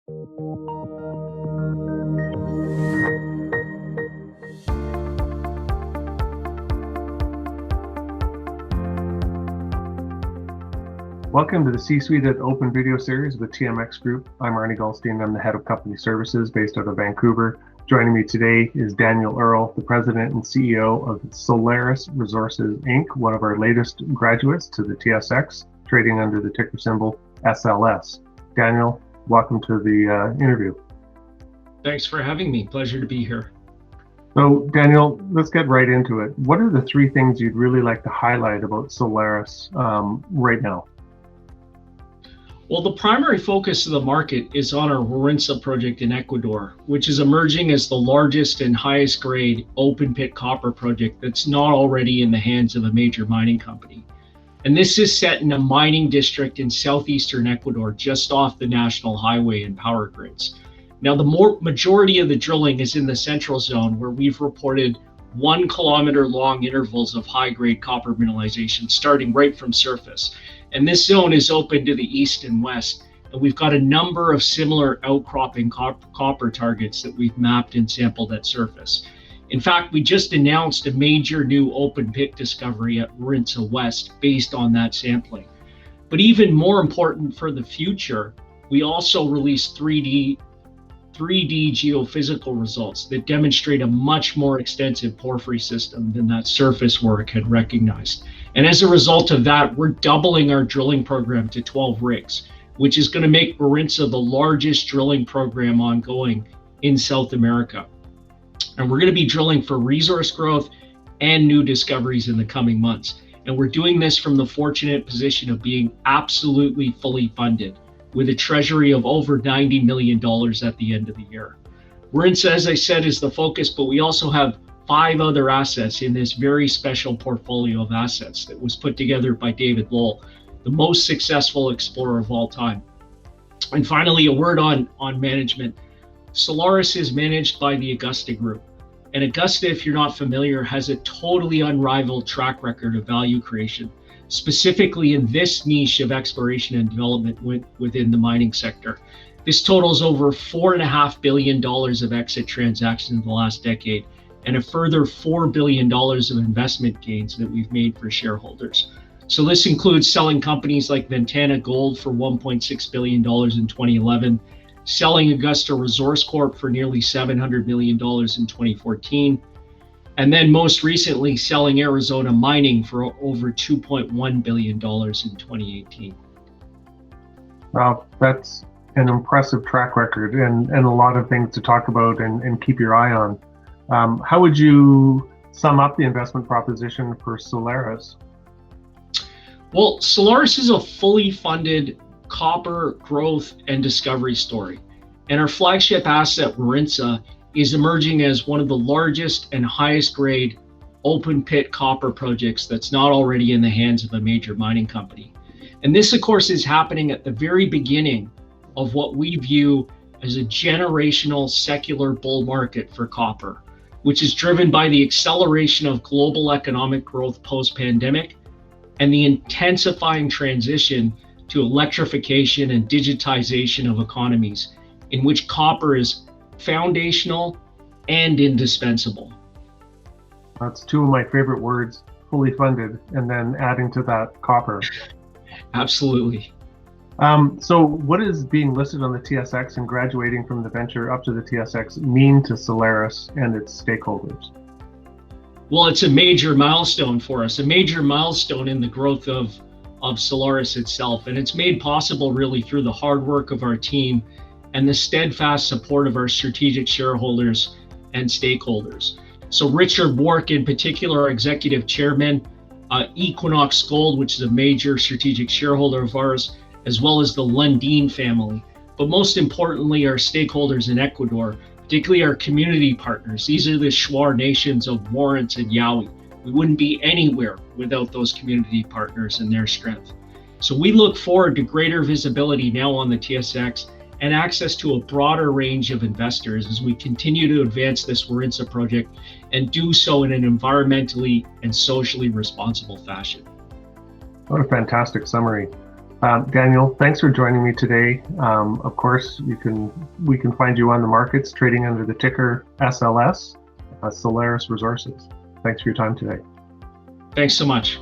Welcome to the C-Suite at Open video series with TMX Group. I'm Arnie Goldstein. I'm the head of company services based out of Vancouver. Joining me today is Daniel Earle, the president and CEO of Solaris Resources Inc., one of our latest graduates to the TSX, trading under the ticker symbol SLS. Daniel, welcome to the interview. Thanks for having me. Pleasure to be here. So, Daniel, let's get right into it. What are the three things you'd really like to highlight about Solaris right now? Well, the primary focus of the market is on our Warintza project in Ecuador, which is emerging as the largest and highest grade open pit copper project that's not already in the hands of a major mining company. And this is set in a mining district in southeastern Ecuador, just off the national highway and power grids. Now, the majority of the drilling is in the central zone, where we've reported 1 kilometer long intervals of high grade copper mineralization starting right from surface. And this zone is open to the east and west. And we've got a number of similar outcropping copper targets that we've mapped and sampled at surface. In fact, we just announced a major new open pit discovery at Warintza West based on that sampling. But even more important for the future, we also released 3D geophysical results that demonstrate a much more extensive porphyry system than that surface work had recognized. And as a result of that, we're doubling our drilling program to 12 rigs, which is going to make Warintza the largest drilling program ongoing in South America. And we're going to be drilling for resource growth and new discoveries in the coming months. And we're doing this from the fortunate position of being absolutely fully funded, with a treasury of over $90 million at the end of the year. Warintza, as I said, is the focus, but we also have 5 other assets in this very special portfolio of assets that was put together by David Lowell, the most successful explorer of all time. And finally, a word on management. Solaris is managed by the Augusta Group. And Augusta, if you're not familiar, has a totally unrivaled track record of value creation, specifically in this niche of exploration and development within the mining sector. This totals over $4.5 billion of exit transactions in the last decade, and a further $4 billion of investment gains that we've made for shareholders. So this includes selling companies like Ventana Gold for $1.6 billion in 2011, selling Augusta Resource Corp for nearly $700 million in 2014, and then most recently selling Arizona Mining for over $2.1 billion in 2018. Wow, that's an impressive track record and a lot of things to talk about and keep your eye on. How would you sum up the investment proposition for Solaris? Well, Solaris is a fully funded copper growth and discovery story. And our flagship asset, Warintza, is emerging as one of the largest and highest grade open pit copper projects that's not already in the hands of a major mining company. And this, of course, is happening at the very beginning of what we view as a generational secular bull market for copper, which is driven by the acceleration of global economic growth post-pandemic and the intensifying transition to electrification and digitization of economies, in which copper is foundational and indispensable. That's 2 of my favorite words, fully funded, and then adding to that copper. Absolutely. So what does being listed on the TSX and graduating from the venture up to the TSX mean to Solaris and its stakeholders? Well, it's a major milestone for us, a major milestone in the growth of Solaris itself. And it's made possible really through the hard work of our team and the steadfast support of our strategic shareholders and stakeholders. So Richard Wark, in particular, our executive chairman, Equinox Gold, which is a major strategic shareholder of ours, as well as the Lundin family, but most importantly, our stakeholders in Ecuador, particularly our community partners. These are the Shuar nations of Warintza and Yawi. We wouldn't be anywhere without those community partners and their strength. So we look forward to greater visibility now on the TSX and access to a broader range of investors as we continue to advance this Warintza project and do so in an environmentally and socially responsible fashion. What a fantastic summary. Daniel, thanks for joining me today. Of course, we can find you on the markets trading under the ticker SLS, Solaris Resources. Thanks for your time today. Thanks so much.